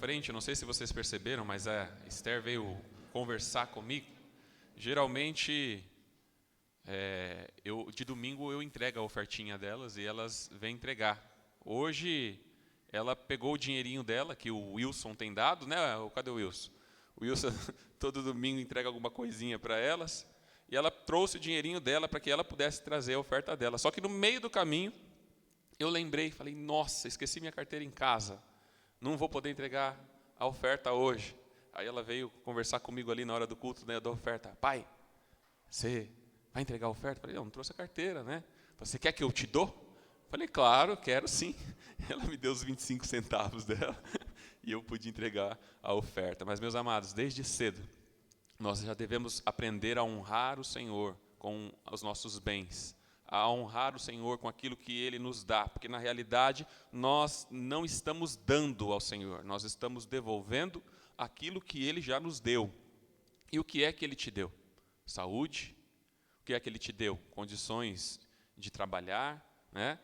frente, eu não sei se vocês perceberam, mas a Esther veio conversar comigo. Geralmente, de domingo eu entrego a ofertinha delas e elas vêm entregar. Hoje, ela pegou o dinheirinho dela, que o Wilson tem dado, né? Cadê o Wilson? O Wilson todo domingo entrega alguma coisinha para elas. E ela trouxe o dinheirinho dela para que ela pudesse trazer a oferta dela. Só que no meio do caminho, eu lembrei, falei, nossa, esqueci minha carteira em casa. Não vou poder entregar a oferta hoje. Aí ela veio conversar comigo ali na hora do culto, né, da oferta. Pai, você vai entregar a oferta? Falei, não trouxe a carteira, né? Você quer que eu te dou? Falei, claro, quero sim. Ela me deu os 25 centavos dela e eu pude entregar a oferta. Mas, meus amados, desde cedo, nós já devemos aprender a honrar o Senhor com os nossos bens, a honrar o Senhor com aquilo que Ele nos dá, porque na realidade nós não estamos dando ao Senhor, nós estamos devolvendo aquilo que Ele já nos deu. E o que é que Ele te deu? Saúde. O que é que Ele te deu? Condições de trabalhar, né?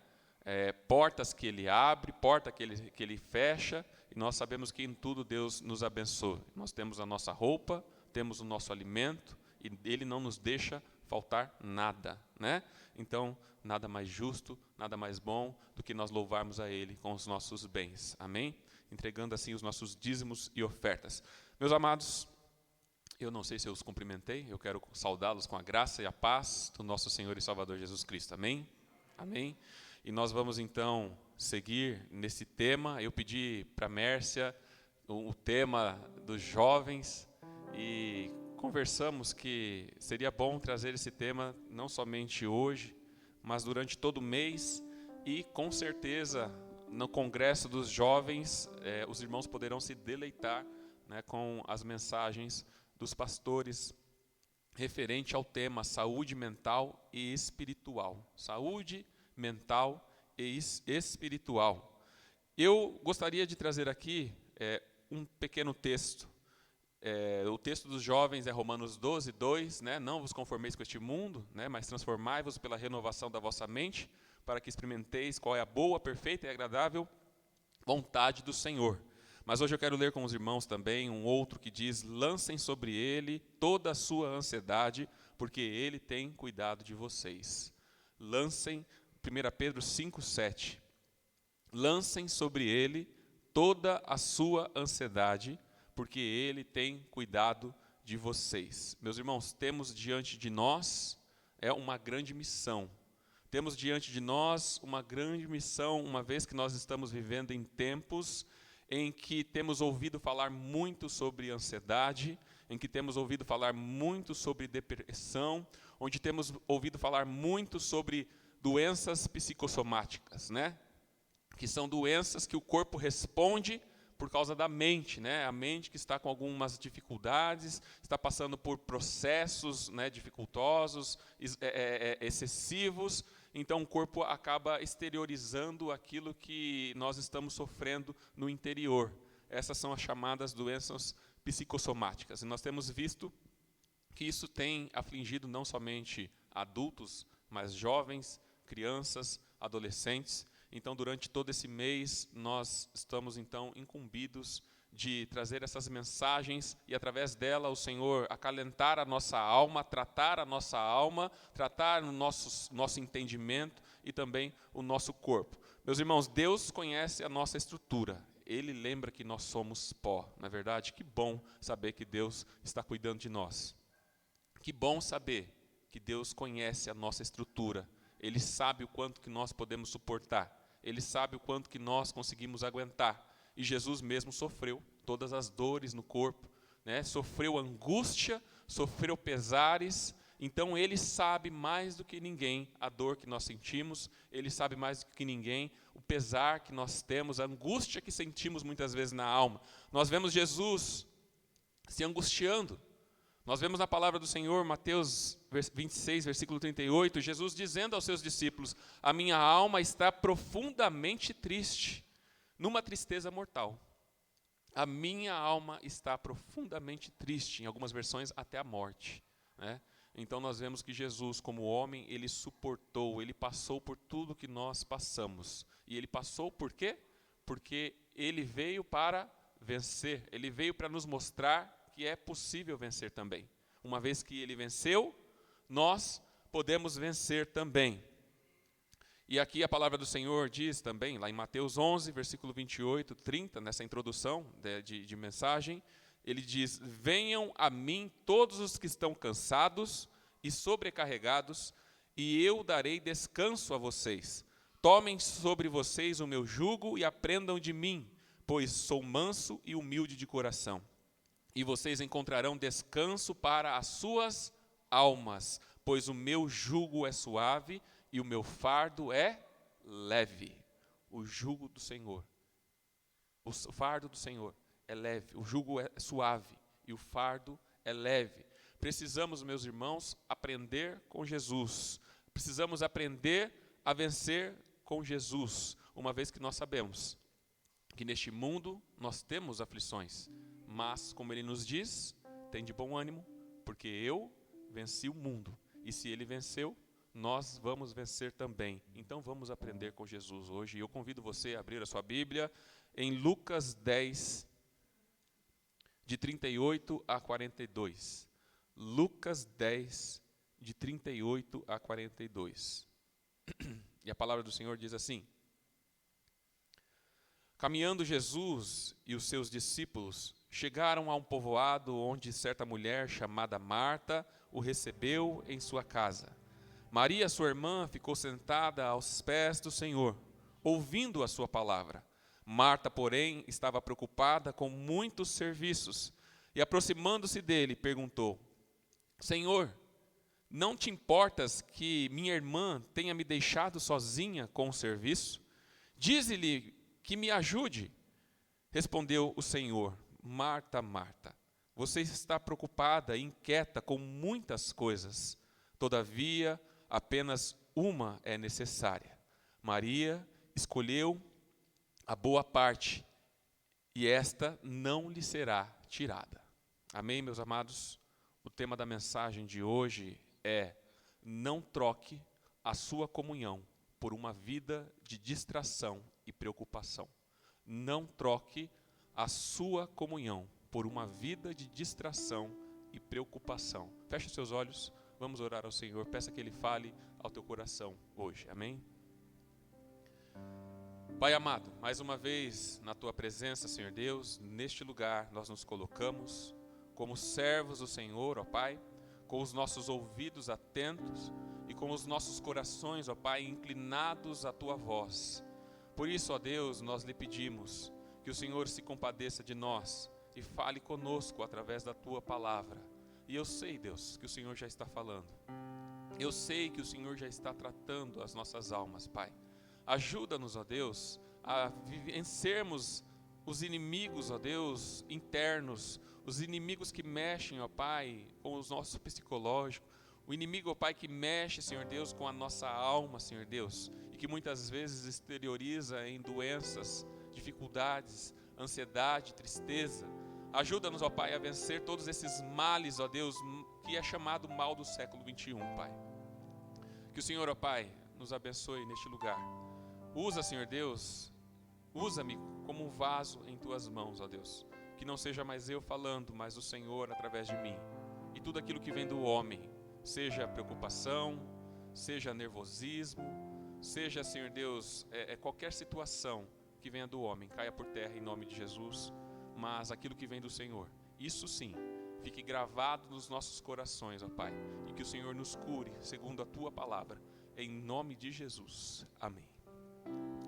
Portas que Ele abre, porta que ele fecha, e nós sabemos que em tudo Deus nos abençoa. Nós temos a nossa roupa, temos o nosso alimento, e Ele não nos deixa faltar nada, né? Então, nada mais justo, nada mais bom do que nós louvarmos a Ele com os nossos bens, amém? Entregando assim os nossos dízimos e ofertas. Meus amados, eu não sei se eu os cumprimentei, eu quero saudá-los com a graça e a paz do nosso Senhor e Salvador Jesus Cristo, amém? Amém? E nós vamos então seguir nesse tema. Eu pedi para a Mércia o tema dos jovens e conversamos que seria bom trazer esse tema não somente hoje, mas durante todo o mês, e com certeza no congresso dos jovens os irmãos poderão se deleitar, né, com as mensagens dos pastores referente ao tema saúde mental e espiritual. Saúde mental e espiritual. Eu gostaria de trazer aqui um pequeno texto. O texto dos jovens é Romanos 12, 2, né? Não vos conformeis com este mundo, né? Mas transformai-vos pela renovação da vossa mente, para que experimenteis qual é a boa, perfeita e agradável vontade do Senhor. Mas hoje eu quero ler com os irmãos também um outro que diz, lancem sobre ele toda a sua ansiedade, porque ele tem cuidado de vocês. Lancem, 1 Pedro 5, 7. Lancem sobre ele toda a sua ansiedade, porque ele tem cuidado de vocês. Meus irmãos, temos diante de nós uma grande missão. Temos diante de nós uma grande missão, uma vez que nós estamos vivendo em tempos em que temos ouvido falar muito sobre ansiedade, em que temos ouvido falar muito sobre depressão, onde temos ouvido falar muito sobre doenças psicossomáticas, né? Que são doenças que o corpo responde por causa da mente, né? A mente que está com algumas dificuldades, está passando por processos, né, dificultosos, excessivos, então o corpo acaba exteriorizando aquilo que nós estamos sofrendo no interior. Essas são as chamadas doenças psicossomáticas. E nós temos visto que isso tem afligido não somente adultos, mas jovens, crianças, adolescentes. Então, durante todo esse mês, nós estamos, então, incumbidos de trazer essas mensagens e, através dela, o Senhor acalentar a nossa alma, tratar o nosso entendimento e também o nosso corpo. Meus irmãos, Deus conhece a nossa estrutura. Ele lembra que nós somos pó. Não é verdade? Que bom saber que Deus está cuidando de nós. Que bom saber que Deus conhece a nossa estrutura. Ele sabe o quanto que nós podemos suportar. Ele sabe o quanto que nós conseguimos aguentar. E Jesus mesmo sofreu todas as dores no corpo, né? Sofreu angústia, sofreu pesares. Então Ele sabe mais do que ninguém a dor que nós sentimos. Ele sabe mais do que ninguém o pesar que nós temos, a angústia que sentimos muitas vezes na alma. Nós vemos Jesus se angustiando. Nós vemos na palavra do Senhor, Mateus 26, versículo 38, Jesus dizendo aos seus discípulos, a minha alma está profundamente triste, numa tristeza mortal. A minha alma está profundamente triste, em algumas versões até a morte, né? Então nós vemos que Jesus, como homem, ele suportou, ele passou por tudo que nós passamos. E ele passou por quê? Porque ele veio para vencer. Ele veio para nos mostrar que é possível vencer também. Uma vez que ele venceu, nós podemos vencer também. E aqui a palavra do Senhor diz também, lá em Mateus 11, versículo 28, 30, nessa introdução de mensagem, ele diz: venham a mim todos os que estão cansados e sobrecarregados, e eu darei descanso a vocês. Tomem sobre vocês o meu jugo e aprendam de mim, pois sou manso e humilde de coração. E vocês encontrarão descanso para as suas almas, pois o meu jugo é suave e o meu fardo é leve. O jugo do Senhor, o fardo do Senhor é leve, o jugo é suave e o fardo é leve. Precisamos, meus irmãos, aprender com Jesus. Precisamos aprender a vencer com Jesus, uma vez que nós sabemos que neste mundo nós temos aflições, mas, como ele nos diz, tem de bom ânimo, porque eu venci o mundo, e se ele venceu, nós vamos vencer também. Então vamos aprender com Jesus hoje, e eu convido você a abrir a sua Bíblia em Lucas 10, de 38 a 42. Lucas 10, de 38 a 42. E a palavra do Senhor diz assim: caminhando Jesus e os seus discípulos chegaram a um povoado onde certa mulher chamada Marta o recebeu em sua casa. Maria, sua irmã, ficou sentada aos pés do Senhor, ouvindo a sua palavra. Marta, porém, estava preocupada com muitos serviços e, aproximando-se dele, perguntou: Senhor, não te importas que minha irmã tenha me deixado sozinha com o serviço? Dize-lhe que me ajude. Respondeu o Senhor: Marta, Marta, você está preocupada e inquieta com muitas coisas. Todavia, apenas uma é necessária. Maria escolheu a boa parte, e esta não lhe será tirada. Amém, meus amados? O tema da mensagem de hoje é: não troque a sua comunhão por uma vida de distração e preocupação. Não troque a sua comunhão por uma vida de distração e preocupação. Feche os seus olhos, vamos orar ao Senhor. Peça que Ele fale ao teu coração hoje. Amém? Pai amado, mais uma vez na Tua presença, Senhor Deus, neste lugar nós nos colocamos como servos do Senhor, ó Pai, com os nossos ouvidos atentos e com os nossos corações, ó Pai, inclinados à Tua voz. Por isso, ó Deus, nós lhe pedimos que o Senhor se compadeça de nós e fale conosco através da Tua palavra. E eu sei, Deus, que o Senhor já está falando. Eu sei que o Senhor já está tratando as nossas almas, Pai. Ajuda-nos, ó Deus, a vencermos os inimigos, ó Deus, internos, os inimigos que mexem, ó Pai, com o nosso psicológico, o inimigo, ó Pai, que mexe, Senhor Deus, com a nossa alma, Senhor Deus, e que muitas vezes exterioriza em doenças, dificuldades, ansiedade, tristeza. Ajuda-nos, ó Pai, a vencer todos esses males, ó Deus, que é chamado mal do século 21, Pai. Que o Senhor, ó Pai, nos abençoe neste lugar. Usa, Senhor Deus, usa-me como um vaso em Tuas mãos, ó Deus. Que não seja mais eu falando, mas o Senhor através de mim. E tudo aquilo que vem do homem, seja preocupação, seja nervosismo, seja, Senhor Deus, qualquer situação que venha do homem, caia por terra em nome de Jesus. Mas aquilo que vem do Senhor, isso sim, fique gravado nos nossos corações, ó Pai. E que o Senhor nos cure segundo a Tua palavra, em nome de Jesus. Amém.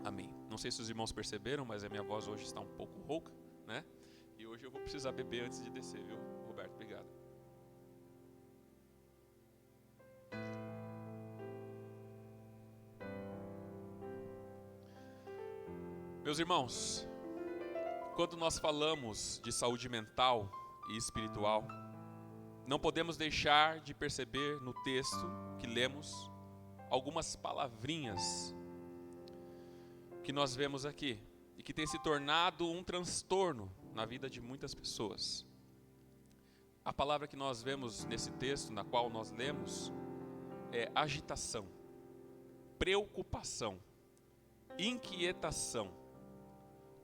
Amém. Não sei se os irmãos perceberam, mas a minha voz hoje está um pouco rouca, né? E hoje eu vou precisar beber antes de descer, viu, Roberto? Obrigado. Meus irmãos, quando nós falamos de saúde mental e espiritual, não podemos deixar de perceber no texto que lemos algumas palavrinhas que nós vemos aqui e que tem se tornado um transtorno na vida de muitas pessoas. A palavra que nós vemos nesse texto, na qual nós lemos, é agitação, preocupação, inquietação.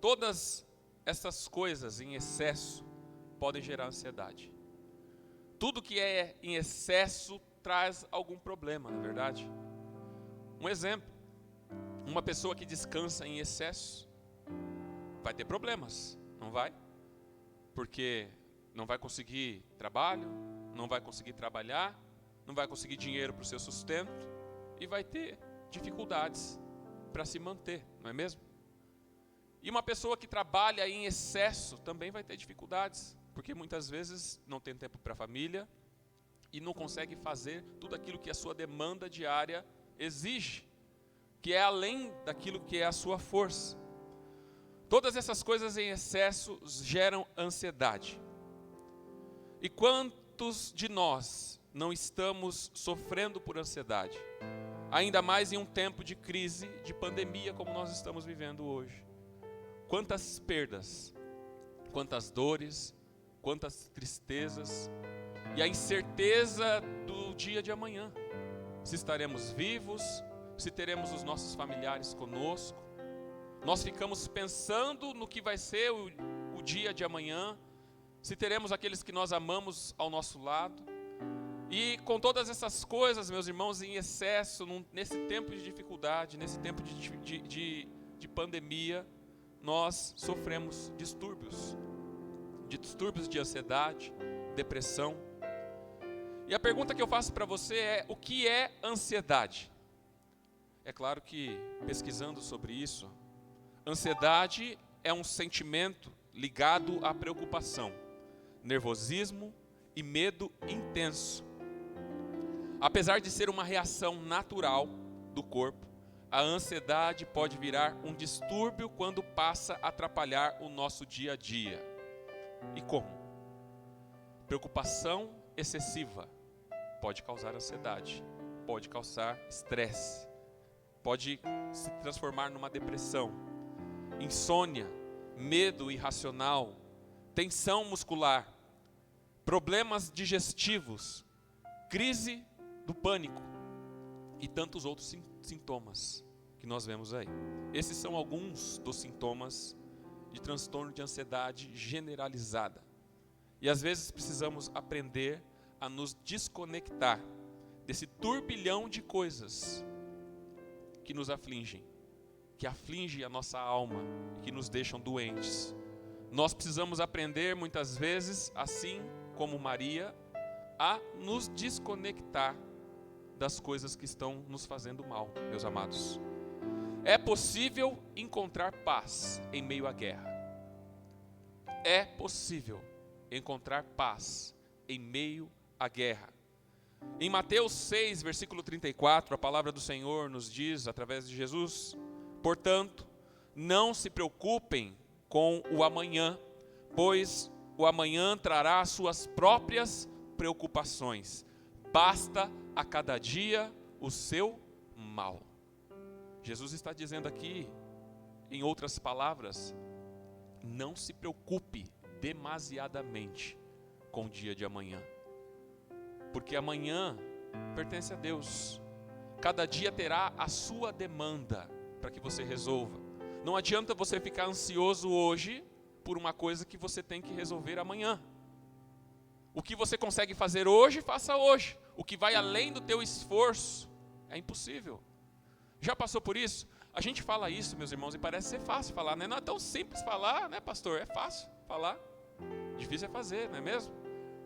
Todas essas coisas em excesso podem gerar ansiedade. Tudo que é em excesso traz algum problema, não é verdade? Um exemplo, uma pessoa que descansa em excesso vai ter problemas, não vai? Porque não vai conseguir trabalho, não vai conseguir trabalhar, não vai conseguir dinheiro para o seu sustento e vai ter dificuldades para se manter, não é mesmo? E uma pessoa que trabalha em excesso também vai ter dificuldades, porque muitas vezes não tem tempo para a família e não consegue fazer tudo aquilo que a sua demanda diária exige, que é além daquilo que é a sua força. Todas essas coisas em excesso geram ansiedade. E quantos de nós não estamos sofrendo por ansiedade? Ainda mais em um tempo de crise, de pandemia como nós estamos vivendo hoje. Quantas perdas, quantas dores, quantas tristezas e a incerteza do dia de amanhã. Se estaremos vivos, se teremos os nossos familiares conosco. Nós ficamos pensando no que vai ser o dia de amanhã, se teremos aqueles que nós amamos ao nosso lado. E com todas essas coisas, meus irmãos, em excesso, nesse tempo de dificuldade, nesse tempo de pandemia, nós sofremos distúrbios de ansiedade, depressão. E a pergunta que eu faço para você é: o que é ansiedade? É claro que, pesquisando sobre isso, ansiedade é um sentimento ligado à preocupação, nervosismo e medo intenso. Apesar de ser uma reação natural do corpo, a ansiedade pode virar um distúrbio quando passa a atrapalhar o nosso dia a dia. E como? Preocupação excessiva pode causar ansiedade, pode causar estresse, pode se transformar numa depressão. Insônia, medo irracional, tensão muscular, problemas digestivos, crise do pânico e tantos outros sintomas que nós vemos aí. Esses são alguns dos sintomas de transtorno de ansiedade generalizada. E às vezes precisamos aprender a nos desconectar desse turbilhão de coisas que nos afligem, que afligem a nossa alma e que nos deixam doentes. Nós precisamos aprender muitas vezes, assim como Maria, a nos desconectar das coisas que estão nos fazendo mal, meus amados. É possível encontrar paz em meio à guerra. É possível encontrar paz em meio à guerra. Em Mateus 6, versículo 34, a palavra do Senhor nos diz, através de Jesus: portanto, não se preocupem com o amanhã, pois o amanhã trará as suas próprias preocupações. Basta a cada dia o seu mal. Jesus está dizendo aqui, em outras palavras, não se preocupe demasiadamente com o dia de amanhã, porque amanhã pertence a Deus. Cada dia terá a sua demanda para que você resolva. Não adianta você ficar ansioso hoje por uma coisa que você tem que resolver amanhã. O que você consegue fazer hoje, faça hoje. O que vai além do teu esforço é impossível. Já passou por isso? A gente fala isso, meus irmãos, e parece ser fácil falar, né? Não é tão simples falar, né, pastor? É fácil falar. Difícil é fazer, não é mesmo?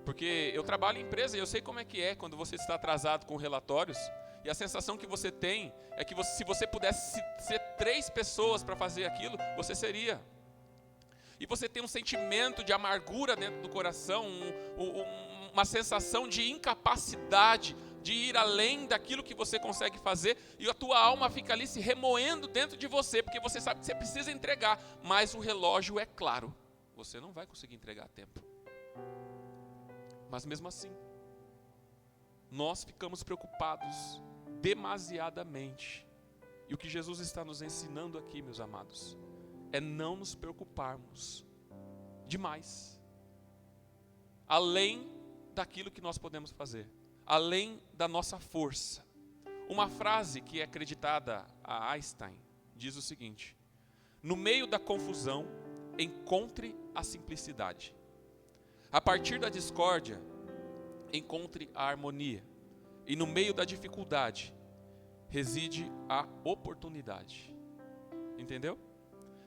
Porque eu trabalho em empresa e eu sei como é que é quando você está atrasado com relatórios. E a sensação que você tem é que se você pudesse ser 3 pessoas para fazer aquilo, você seria. E você tem um sentimento de amargura dentro do coração, uma sensação de incapacidade de ir além daquilo que você consegue fazer, e a tua alma fica ali se remoendo dentro de você, porque você sabe que você precisa entregar, mas o relógio é claro, você não vai conseguir entregar a tempo. Mas mesmo assim, nós ficamos preocupados demasiadamente. E o que Jesus está nos ensinando aqui, meus amados, é não nos preocuparmos demais, além daquilo que nós podemos fazer, além da nossa força. Uma frase que é acreditada a Einstein diz o seguinte: no meio da confusão, encontre a simplicidade. A partir da discórdia, encontre a harmonia. E no meio da dificuldade, reside a oportunidade. Entendeu?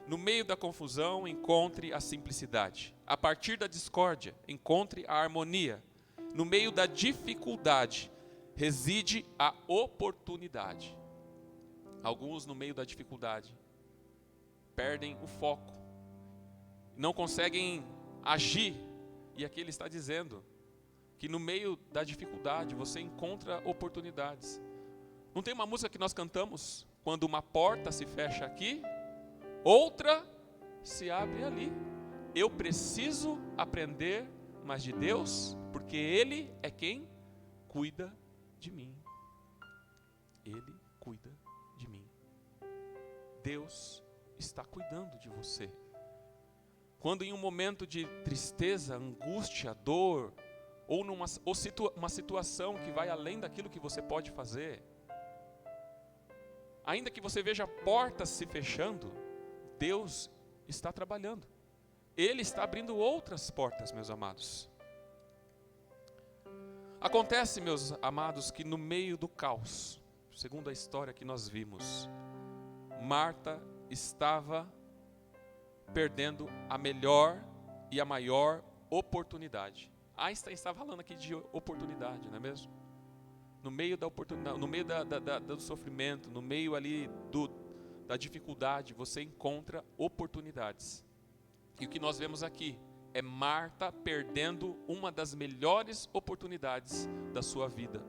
No meio da confusão, encontre a simplicidade. A partir da discórdia, encontre a harmonia. No meio da dificuldade, reside a oportunidade. Alguns, no meio da dificuldade, perdem o foco, não conseguem agir. E aqui ele está dizendo que no meio da dificuldade você encontra oportunidades. Não tem uma música que nós cantamos? Quando uma porta se fecha aqui, outra se abre ali. Eu preciso aprender mais de Deus, porque Ele é quem cuida de mim. Ele cuida de mim. Deus está cuidando de você. Quando em um momento de tristeza, angústia, dor, ou uma situação que vai além daquilo que você pode fazer, ainda que você veja portas se fechando, Deus está trabalhando. Ele está abrindo outras portas, meus amados. Acontece, meus amados, que no meio do caos, segundo a história que nós vimos, Marta estava perdendo a melhor e a maior oportunidade. Einstein estava falando aqui de oportunidade, não é mesmo? No meio da oportunidade, no meio do sofrimento, no meio ali da dificuldade, você encontra oportunidades. E o que nós vemos aqui é Marta perdendo uma das melhores oportunidades da sua vida,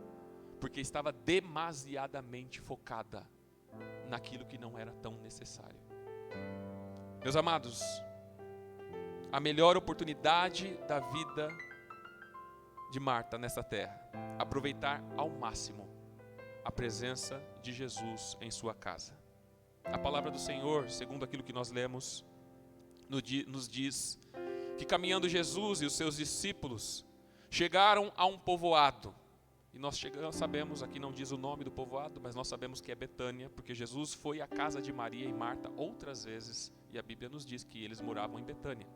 porque estava demasiadamente focada naquilo que não era tão necessário. Meus amados, a melhor oportunidade da vida de Marta nessa terra, aproveitar ao máximo a presença de Jesus em sua casa. A palavra do Senhor, segundo aquilo que nós lemos, nos diz que caminhando Jesus e os seus discípulos chegaram a um povoado. E nós sabemos, aqui não diz o nome do povoado, mas nós sabemos que é Betânia, porque Jesus foi à casa de Maria e Marta outras vezes, e a Bíblia nos diz que eles moravam em Betânia.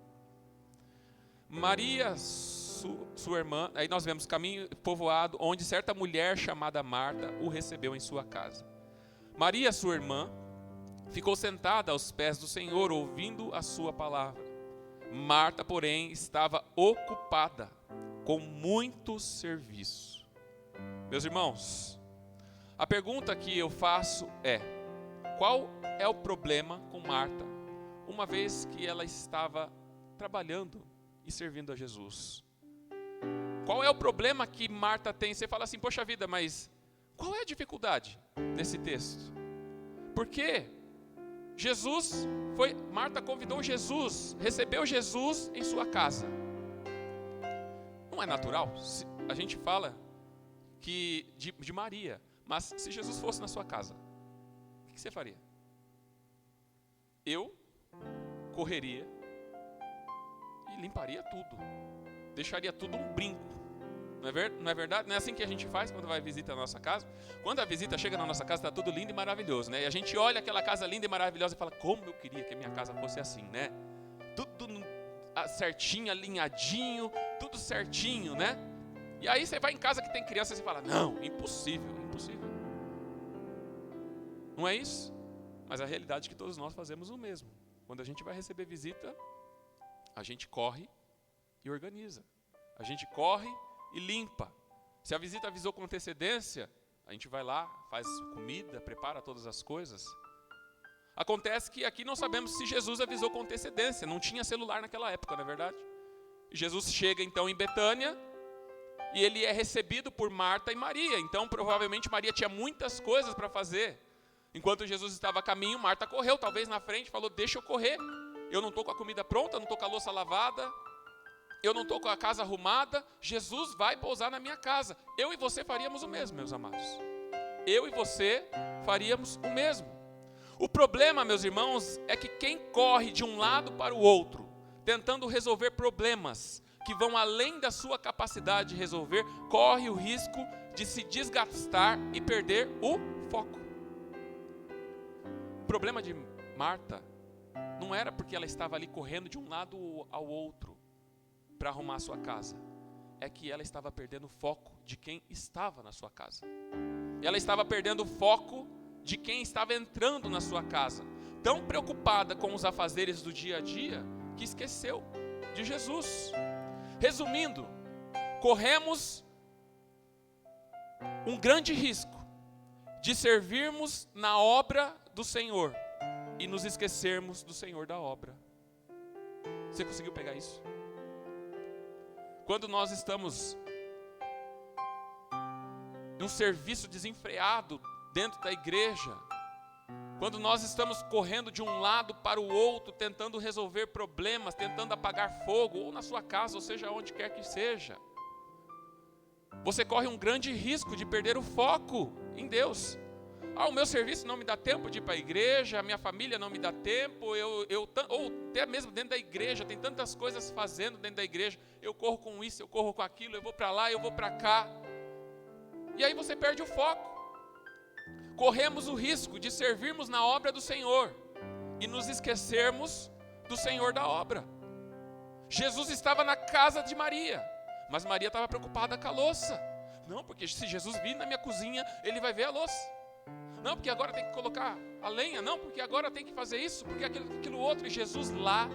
Maria, sua irmã, aí nós vemos caminho povoado, onde certa mulher chamada Marta o recebeu em sua casa. Maria, sua irmã, ficou sentada aos pés do Senhor, ouvindo a sua palavra. Marta, porém, estava ocupada com muito serviço. Meus irmãos, a pergunta que eu faço é: qual é o problema com Marta, uma vez que ela estava trabalhando e servindo a Jesus? Qual é o problema que Marta tem? Você fala assim, poxa vida, mas qual é a dificuldade desse texto? Porque Marta convidou Jesus, recebeu Jesus em sua casa. Não é natural? A gente fala que de Maria, mas se Jesus fosse na sua casa, o que você faria? Eu correria e limparia tudo, deixaria tudo um brinco. Não é verdade? Não é assim que a gente faz quando vai visitar a nossa casa? Quando a visita chega na nossa casa, está tudo lindo e maravilhoso, né? E a gente olha aquela casa linda e maravilhosa e fala, como eu queria que a minha casa fosse assim, né? Tudo certinho, alinhadinho, tudo certinho, né? E aí você vai em casa que tem criança e você fala, não, impossível, impossível. Não é isso? Mas a realidade é que todos nós fazemos o mesmo. Quando a gente vai receber visita, a gente corre e organiza. A gente corre e limpa. Se a visita avisou com antecedência, a gente vai lá, faz comida, prepara todas as coisas. Acontece que aqui não sabemos se Jesus avisou com antecedência, não tinha celular naquela época, não é verdade? E Jesus chega então em Betânia e ele é recebido por Marta e Maria. Então provavelmente Maria tinha muitas coisas para fazer. Enquanto Jesus estava a caminho, Marta correu, talvez na frente, falou, deixa eu correr. Eu não estou com a comida pronta, não estou com a louça lavada, eu não estou com a casa arrumada, Jesus vai pousar na minha casa. Eu e você faríamos o mesmo, meus amados. Eu e você faríamos o mesmo. O problema, meus irmãos, é que quem corre de um lado para o outro, tentando resolver problemas que vão além da sua capacidade de resolver, corre o risco de se desgastar e perder o foco. O problema de Marta não era porque ela estava ali correndo de um lado ao outro para arrumar a sua casa. É que ela estava perdendo o foco de quem estava na sua casa. Ela estava perdendo o foco de quem estava entrando na sua casa. Tão preocupada com os afazeres do dia a dia, que esqueceu de Jesus. Resumindo, corremos um grande risco de servirmos na obra do Senhor e nos esquecermos do Senhor da obra. Você conseguiu pegar isso? Quando nós estamos num serviço desenfreado dentro da igreja, quando nós estamos correndo de um lado para o outro, tentando resolver problemas, tentando apagar fogo, ou na sua casa, ou seja, onde quer que seja, você corre um grande risco de perder o foco em Deus. O meu serviço não me dá tempo de ir para a igreja, a minha família não me dá tempo, ou até mesmo dentro da igreja, tem tantas coisas fazendo dentro da igreja, eu corro com isso, eu corro com aquilo, eu vou para lá, eu vou para cá, e aí você perde o foco. Corremos o risco de servirmos na obra do Senhor e nos esquecermos do Senhor da obra. Jesus estava na casa de Maria, mas Maria estava preocupada com a louça. Não, porque se Jesus vir na minha cozinha, ele vai ver a louça. Não, porque agora tem que colocar a lenha. Não, porque agora tem que fazer isso, porque aquilo outro. E Jesus lá,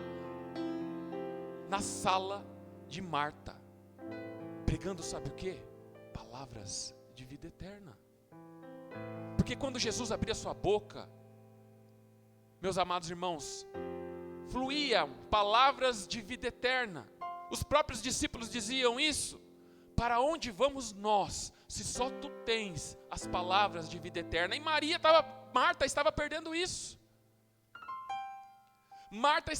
na sala de Marta, pregando, sabe o quê? Palavras de vida eterna. Porque quando Jesus abria sua boca, meus amados irmãos, fluíam palavras de vida eterna. Os próprios discípulos diziam isso. Para onde vamos nós, se só tu tens as palavras de vida eterna? E Marta estava perdendo isso. Marta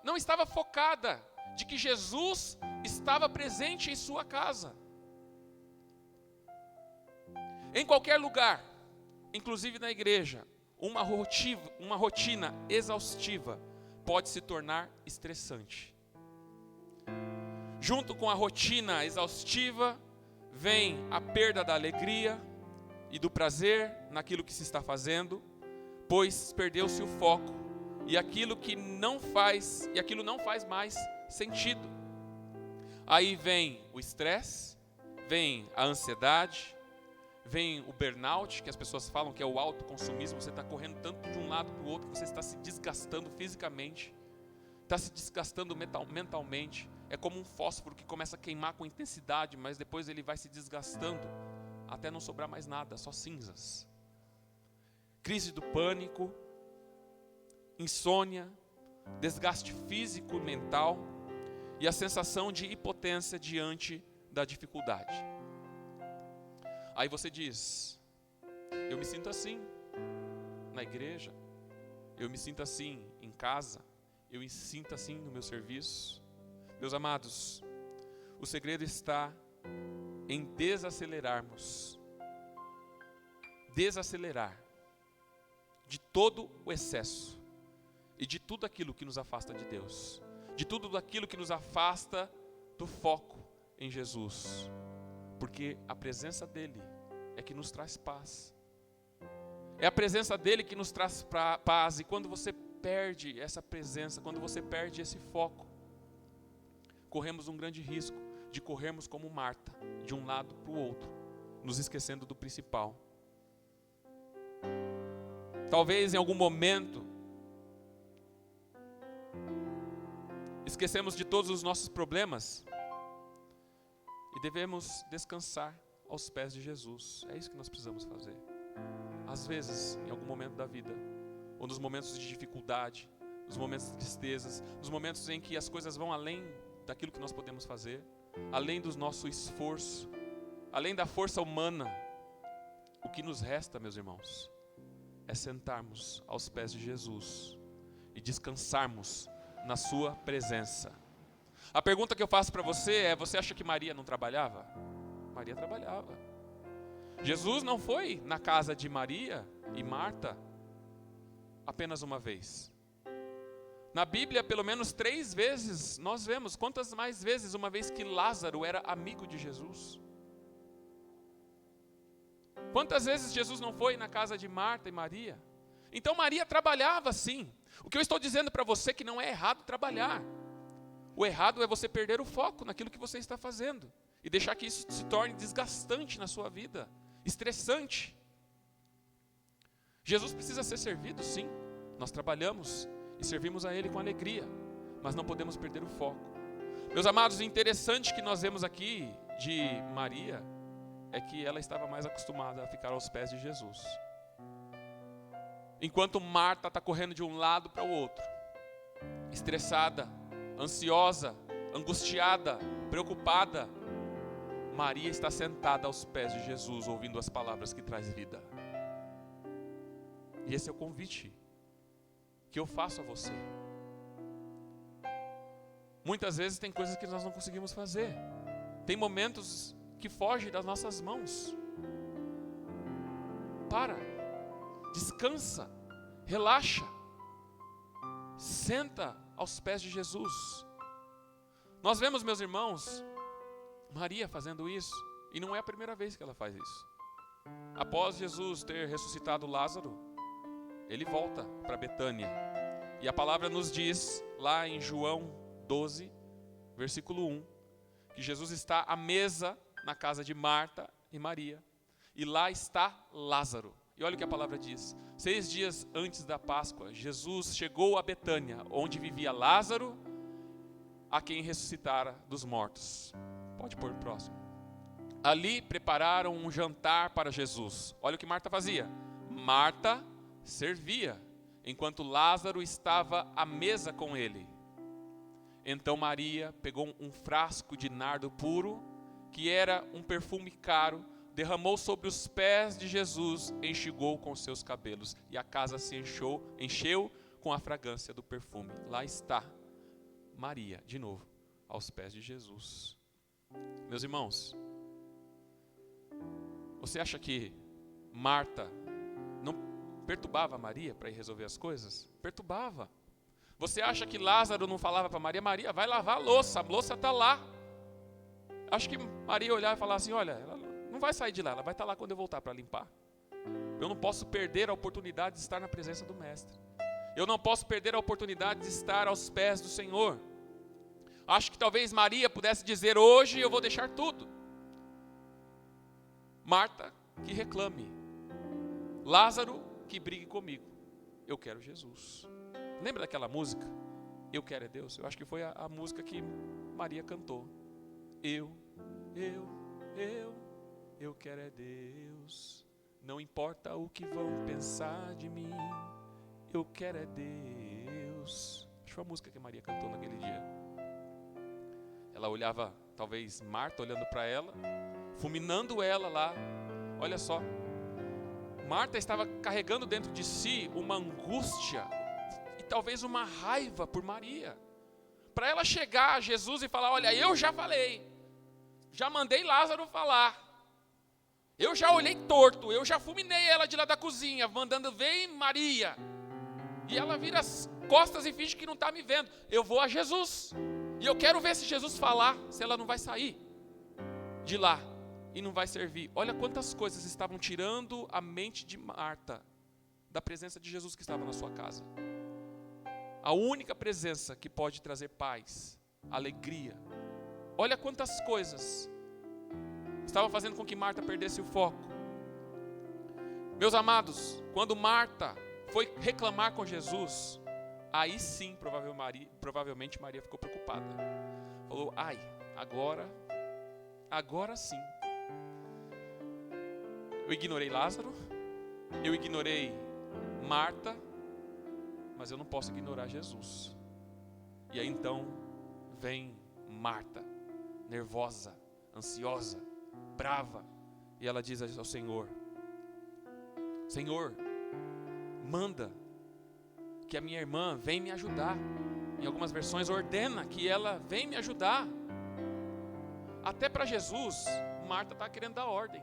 não estava focada de que Jesus estava presente em sua casa. Em qualquer lugar, inclusive na igreja, uma rotina exaustiva pode se tornar estressante. Junto com a rotina exaustiva, vem a perda da alegria e do prazer naquilo que se está fazendo, pois perdeu-se o foco e aquilo não faz mais sentido. Aí vem o estresse, vem a ansiedade, vem o burnout, que as pessoas falam que é o autoconsumismo. Você está correndo tanto de um lado para o outro que você está se desgastando fisicamente, está se desgastando mentalmente. É como um fósforo que começa a queimar com intensidade, mas depois ele vai se desgastando até não sobrar mais nada, só cinzas. Crise do pânico, insônia, desgaste físico e mental e a sensação de impotência diante da dificuldade. Aí você diz: eu me sinto assim na igreja, eu me sinto assim em casa, eu me sinto assim no meu serviço. Meus amados, o segredo está em desacelerar de todo o excesso e de tudo aquilo que nos afasta de Deus, de tudo aquilo que nos afasta do foco em Jesus, porque a presença dele é que nos traz paz. É a presença dele que nos traz paz, e quando você perde essa presença, quando você perde esse foco, corremos um grande risco de corrermos como Marta, de um lado para o outro, nos esquecendo do principal. Talvez em algum momento esquecemos de todos os nossos problemas e devemos descansar aos pés de Jesus. É isso que nós precisamos fazer. Às vezes, em algum momento da vida, ou nos momentos de dificuldade, nos momentos de tristezas, nos momentos em que as coisas vão além daquilo que nós podemos fazer, além do nosso esforço, além da força humana, o que nos resta, meus irmãos, é sentarmos aos pés de Jesus e descansarmos na sua presença. A pergunta que eu faço para você é: você acha que Maria não trabalhava? Maria trabalhava. Jesus não foi na casa de Maria e Marta apenas uma vez. Na Bíblia, pelo menos 3 vezes, nós vemos. Quantas mais vezes, uma vez que Lázaro era amigo de Jesus? Quantas vezes Jesus não foi na casa de Marta e Maria? Então Maria trabalhava sim, O que eu estou dizendo para você é que não é errado trabalhar. O errado é você perder o foco naquilo que você está fazendo e deixar que isso se torne desgastante na sua vida, estressante. Jesus precisa ser servido, sim. Nós trabalhamos e servimos a Ele com alegria, mas não podemos perder o foco. Meus amados, o interessante que nós vemos aqui de Maria é que ela estava mais acostumada a ficar aos pés de Jesus. Enquanto Marta está correndo de um lado para o outro, estressada, ansiosa, angustiada, preocupada, Maria está sentada aos pés de Jesus, ouvindo as palavras que traz vida. E esse é o convite que eu faço a você. Muitas vezes tem coisas que nós não conseguimos fazer. Tem momentos que fogem das nossas mãos. Para, descansa, relaxa, senta aos pés de Jesus. Nós vemos, meus irmãos, Maria fazendo isso, e não é a primeira vez que ela faz isso. Após Jesus ter ressuscitado Lázaro, ele volta para Betânia. E a palavra nos diz, lá em João 12, versículo 1, que Jesus está à mesa na casa de Marta e Maria. E lá está Lázaro. E olha o que a palavra diz. 6 dias antes da Páscoa, Jesus chegou a Betânia, onde vivia Lázaro, a quem ressuscitara dos mortos. Pode pôr o próximo. Ali prepararam um jantar para Jesus. Olha o que Marta fazia. Marta servia, enquanto Lázaro estava à mesa com ele. Então Maria pegou um frasco de nardo puro, que era um perfume caro, derramou sobre os pés de Jesus, enxugou com seus cabelos, e a casa se encheu com a fragrância do perfume. Lá está Maria, de novo, aos pés de Jesus. Meus irmãos, você acha que Marta não perturbava Maria para ir resolver as coisas? Perturbava. Você acha que Lázaro não falava para Maria, Maria, vai lavar a louça está lá. Acho que Maria olhava e falava assim, olha, ela não vai sair de lá, ela vai estar lá quando eu voltar para limpar. Eu não posso perder a oportunidade de estar na presença do Mestre. Eu não posso perder a oportunidade de estar aos pés do Senhor. Acho que talvez Maria pudesse dizer, hoje eu vou deixar tudo. Marta, que reclame. Lázaro, que brigue comigo. Eu quero Jesus. Lembra daquela música? Eu quero é Deus? Eu acho que foi a música que Maria cantou. Eu quero é Deus. Não importa o que vão pensar de mim. Eu quero é Deus. Acho que foi a música que Maria cantou naquele dia. Ela olhava, talvez Marta olhando para ela, fulminando ela lá. Olha só. Marta estava carregando dentro de si uma angústia e talvez uma raiva por Maria. Para ela chegar a Jesus e falar, olha, eu já falei, já mandei Lázaro falar, eu já olhei torto, eu já fulminei ela de lá da cozinha, mandando, vem Maria. E ela vira as costas e finge que não está me vendo. Eu vou a Jesus. E eu quero ver se Jesus falar, se ela não vai sair de lá e não vai servir. Olha quantas coisas estavam tirando a mente de Marta da presença de Jesus que estava na sua casa. A única presença que pode trazer paz, alegria. Olha quantas coisas estavam fazendo com que Marta perdesse o foco. Meus amados, quando Marta foi reclamar com Jesus, aí sim, provavelmente Maria ficou preocupada. Falou, ai, agora sim. Eu ignorei Lázaro, eu ignorei Marta, mas eu não posso ignorar Jesus. E aí então vem Marta, nervosa, ansiosa, brava, e ela diz ao Senhor, Senhor, manda que a minha irmã venha me ajudar. Em algumas versões ordena que ela venha me ajudar. Até para Jesus, Marta está querendo dar ordem,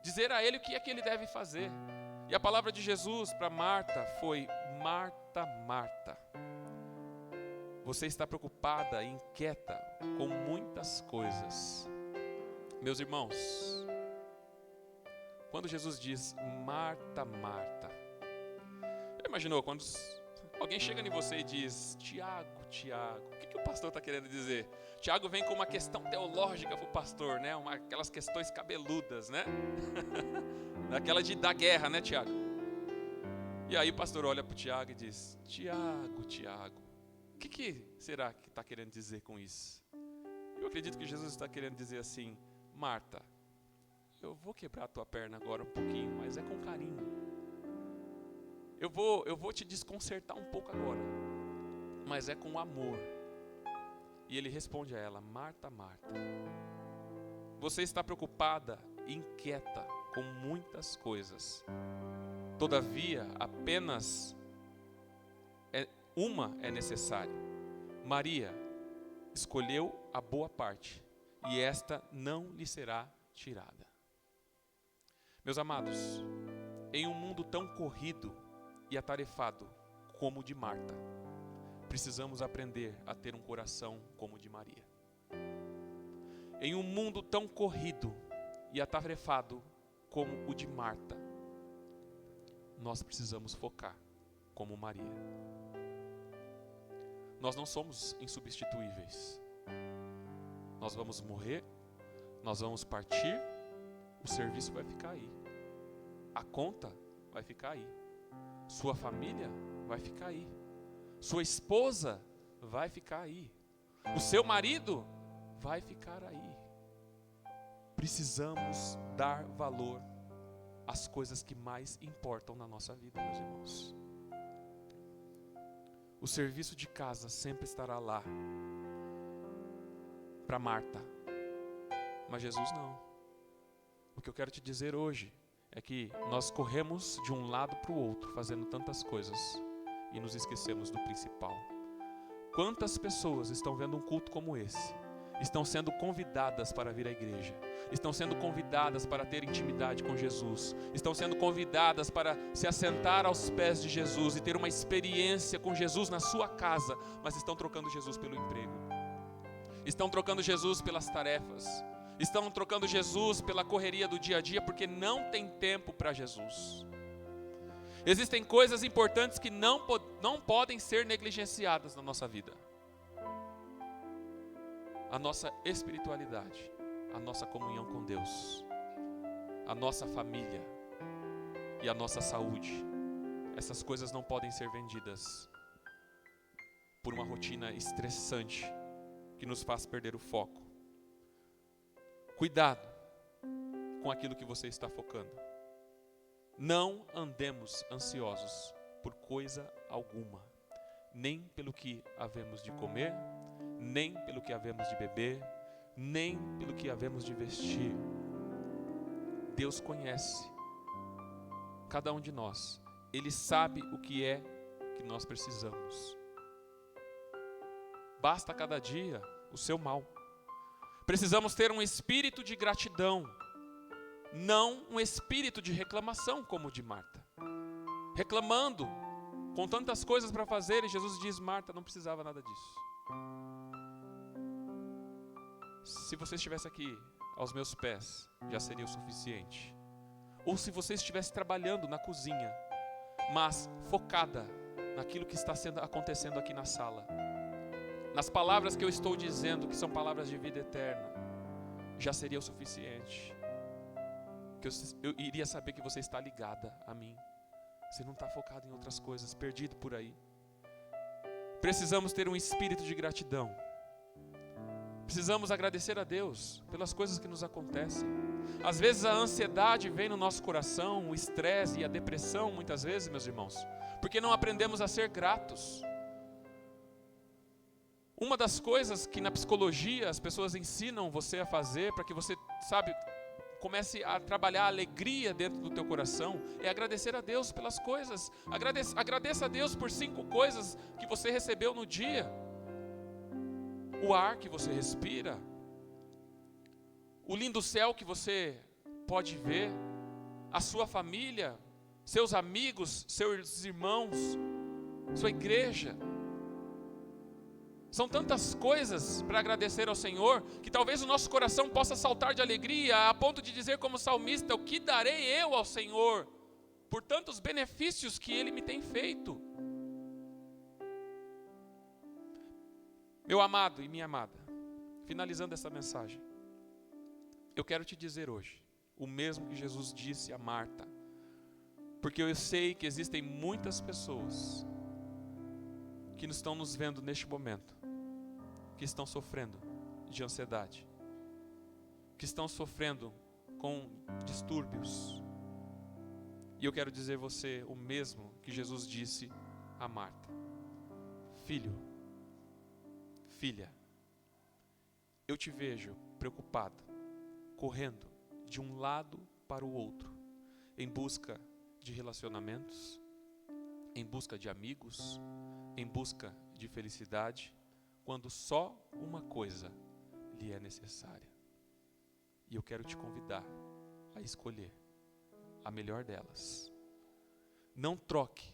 dizer a ele o que é que ele deve fazer. E a palavra de Jesus para Marta foi, Marta, Marta, você está preocupada e inquieta com muitas coisas. Meus irmãos, quando Jesus diz, Marta, Marta, eu imaginou quando alguém chega em você e diz, Tiago, o que o pastor está querendo dizer? Tiago vem com uma questão teológica para o pastor, né? Aquelas questões cabeludas, né? Aquela da guerra, né, Tiago? E aí o pastor olha para o Tiago e diz, Tiago, o que será que está querendo dizer com isso? Eu acredito que Jesus está querendo dizer assim, Marta, eu vou quebrar a tua perna agora um pouquinho, mas é com carinho. Eu vou te desconcertar um pouco agora, mas é com amor. E ele responde a ela, Marta, Marta, você está preocupada e inquieta com muitas coisas. Todavia, apenas uma é necessária. Maria escolheu a boa parte, e esta não lhe será tirada. Meus amados, em um mundo tão corrido e atarefado como o de Marta, precisamos aprender a ter um coração como o de Maria. Em um mundo tão corrido e atarefado como o de Marta, nós precisamos focar como Maria. Nós não somos insubstituíveis. Nós vamos morrer, nós vamos partir, o serviço vai ficar aí. A conta vai ficar aí. Sua família vai ficar aí. Sua esposa vai ficar aí. O seu marido vai ficar aí. Precisamos dar valor às coisas que mais importam na nossa vida, meus irmãos. O serviço de casa sempre estará lá para Marta, mas Jesus não. O que eu quero te dizer hoje é que nós corremos de um lado para o outro, fazendo tantas coisas, e nos esquecemos do principal. Quantas pessoas estão vendo um culto como esse, estão sendo convidadas para vir à igreja, estão sendo convidadas para ter intimidade com Jesus, estão sendo convidadas para se assentar aos pés de Jesus e ter uma experiência com Jesus na sua casa, mas estão trocando Jesus pelo emprego, estão trocando Jesus pelas tarefas, estão trocando Jesus pela correria do dia a dia, porque não tem tempo para Jesus. Existem coisas importantes que não podem ser negligenciadas na nossa vida. A nossa espiritualidade, a nossa comunhão com Deus, a nossa família e a nossa saúde. Essas coisas não podem ser vendidas por uma rotina estressante que nos faz perder o foco. Cuidado com aquilo que você está focando. Não andemos ansiosos por coisa alguma, nem pelo que havemos de comer, nem pelo que havemos de beber, nem pelo que havemos de vestir. Deus conhece cada um de nós. Ele sabe o que é que nós precisamos. Basta cada dia o seu mal. Precisamos ter um espírito de gratidão, não um espírito de reclamação como o de Marta. Reclamando, com tantas coisas para fazer, e Jesus diz, Marta, não precisava nada disso. Se você estivesse aqui aos meus pés, já seria o suficiente. Ou se você estivesse trabalhando na cozinha, mas focada naquilo que está acontecendo aqui na sala, nas palavras que eu estou dizendo, que são palavras de vida eterna, já seria o suficiente. Que eu iria saber que você está ligada a mim. Você não está focado em outras coisas, perdido por aí. Precisamos ter um espírito de gratidão. Precisamos agradecer a Deus pelas coisas que nos acontecem. Às vezes a ansiedade vem no nosso coração, o estresse e a depressão, muitas vezes, meus irmãos, porque não aprendemos a ser gratos. Uma das coisas que na psicologia as pessoas ensinam você a fazer para que você, comece a trabalhar a alegria dentro do teu coração, é agradecer a Deus pelas coisas. Agradeça a Deus por 5 coisas que você recebeu no dia. O ar que você respira, o lindo céu que você pode ver, a sua família, seus amigos, seus irmãos, sua igreja. São tantas coisas para agradecer ao Senhor, que talvez o nosso coração possa saltar de alegria, a ponto de dizer como salmista, o que darei eu ao Senhor por tantos benefícios que Ele me tem feito. Meu amado e minha amada, finalizando essa mensagem, eu quero te dizer hoje, o mesmo que Jesus disse a Marta, porque eu sei que existem muitas pessoas que estão nos vendo neste momento, que estão sofrendo de ansiedade, que estão sofrendo com distúrbios. E eu quero dizer a você o mesmo que Jesus disse a Marta: filho, filha, eu te vejo preocupado, correndo de um lado para o outro, em busca de relacionamentos, em busca de amigos, em busca de felicidade, quando só uma coisa lhe é necessária. E eu quero te convidar a escolher a melhor delas. Não troque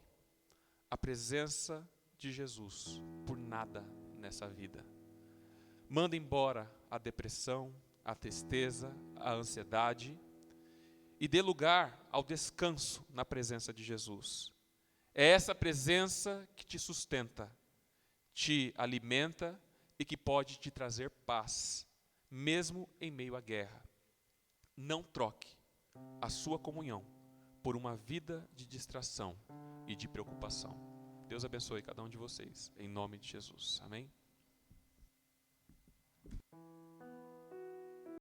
a presença de Jesus por nada nessa vida. Manda embora a depressão, a tristeza, a ansiedade e dê lugar ao descanso na presença de Jesus. É essa presença que te sustenta, te alimenta e que pode te trazer paz, mesmo em meio à guerra. Não troque a sua comunhão por uma vida de distração e de preocupação. Deus abençoe cada um de vocês, em nome de Jesus. Amém?